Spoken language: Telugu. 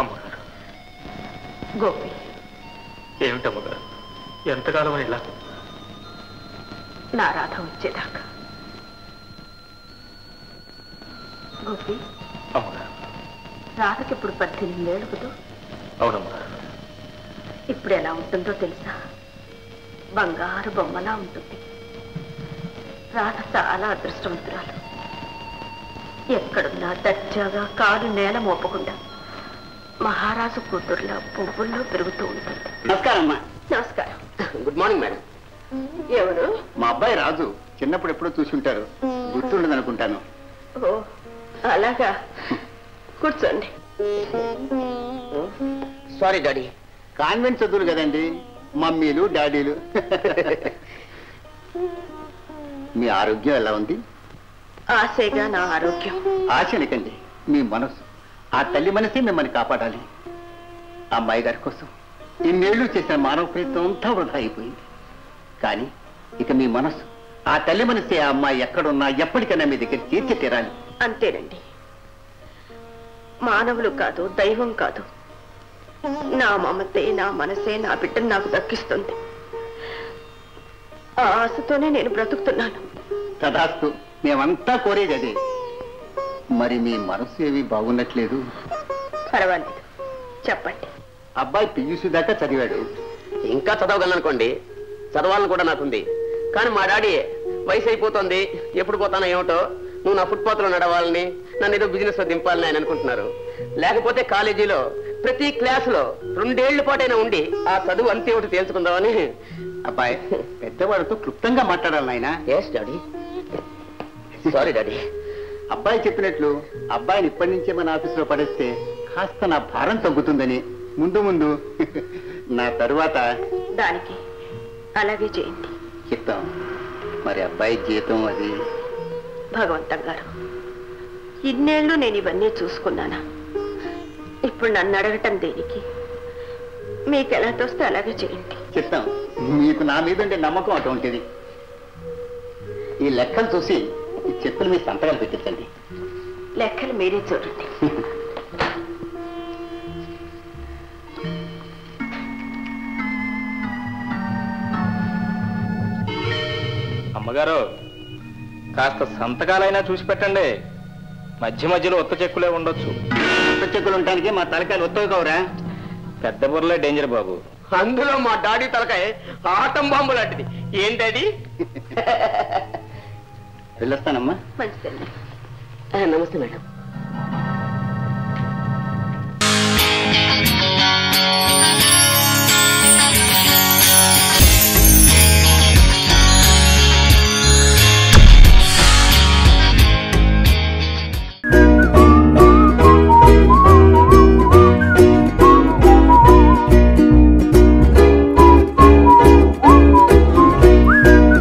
అమ్మగారు. గోపి, ఏమిటమ్మగారు ఎంతకాలం ఇలా? నా రాధ వచ్చేదాకా. గోపి, అమ్మగారు. రాధకి ఇప్పుడు 18 ఏళ్ళు కదా? అవునమ్మగారు. ఇప్పుడు ఎలా ఉంటుందో తెలుసా? బంగారు బొమ్మలా ఉంటుంది. రాధ చాలా అదృష్టవంతురాలు. ఎక్కడున్నా దర్జాగా కాలు నేల మోపకుండా మహారాజు కూతుర్లా పువ్వుల్లో పెరుగుతూ ఉంటుంది. నమస్కారం అమ్మా. నమస్కారం. Good morning madam. ఎవరు? మా అబ్బాయి రాజు. చిన్నప్పుడు ఎప్పుడో చూసి ఉంటారు, గుర్తుండదు అనుకుంటాను. ఓ అలాగా, కూర్చోండి. Sorry daddy. కాన్వెంట్ చదువులు కదండి, మమ్మీలు డాడీలు. మీ ఆరోగ్యం ఎలా ఉంది? ఆశగా నా ఆరోగ్యం. ఆశనికండి, మీ మనసు. ఆ తల్లి మనసే మిమ్మల్ని కాపాడాలి. అమ్మాయి గారి కోసం ఇన్నేళ్లు చేసిన మానవ ప్రయత్నం అంతా వృధా అయిపోయింది. కానీ ఇక మీ మనసు, ఆ తల్లి మనసే ఆ అమ్మాయి ఎక్కడున్నా ఎప్పటికైనా మీ దగ్గర తీర్చి తీరాలి. అంతేనండి. మానవులు కాదు, దైవం కాదు, నా మమతే, నా మనసే నా బిడ్డను నాకు దక్కిస్తుంది. ఆ ఆశతోనే నేను బ్రతుకుతున్నాను. తదాస్తు, మేమంతా కోరేది అదే. మరి మీ మనసు ఏవి బాగున్నట్లేదు. పర్వాలేదు, చెప్పండి. అబ్బాయి పియూసీ దాకా చదివాడు. ఇంకా చదవగలనుకోండి, చదవాలని కూడా నాకుంది. కానీ మా డాడీ వయసు అయిపోతుంది, ఎప్పుడు పోతానో ఏమిటో, నువ్వు నా ఫుట్పాత్లో నడవాలని, నన్ను ఏదో బిజినెస్ లో దింపాలని ఆయన అనుకుంటున్నారు. లేకపోతే కాలేజీలో ప్రతి క్లాసులో 2 ఏళ్ల పాటైనా ఉండి ఆ చదువు అంతే ఒకటి తేల్చుకుందామని. అబ్బాయి పెద్దవాడితో క్లుప్తంగా మాట్లాడాలి నాయన. Yes daddy. Sorry daddy. అబ్బాయి చెప్పినట్లు అబ్బాయిని ఇప్పటి నుంచే మన ఆఫీసులో పడేస్తే కాస్త నా భారం తగ్గుతుందని. ముందు ముందు నా తరువాత దానికి అలాగే చేయండి. చెప్తాం. మరి అబ్బాయి జీతం అది? భగవంతం గారు, ఇన్నేళ్ళు నేను ఇవన్నీ చూసుకున్నానా? ఇప్పుడు నన్ను అడగటం దేనికి? మీకు ఎలా తోస్తే అలాగే చేయండి. చెప్తాం. మీకు నా మీద ఉండే నమ్మకం అటువంటిది. ఈ లెక్కలు చూసి ఈ చెప్పులు మీ సంతకాలు పెట్టించండి. లెక్కలు మీరే చూడండి. అమ్మగారు, కాస్త సంతకాలైనా చూసి పెట్టండి. మధ్య మధ్యలో ఒత్త చెక్కులే ఉండొచ్చు. ఒత్త చెక్కులు ఉండటానికి మా తలకాయలు ఒత్తవు కావురా? పెద్ద బుర్రలే డేంజర్ బాబు. అందులో మా డాడీ తలకాయ ఆటం బాంబు లాంటిది. ఏంటది? వెళ్ళొస్తానమ్మా. మంచిదండి. నమస్తే మేడం.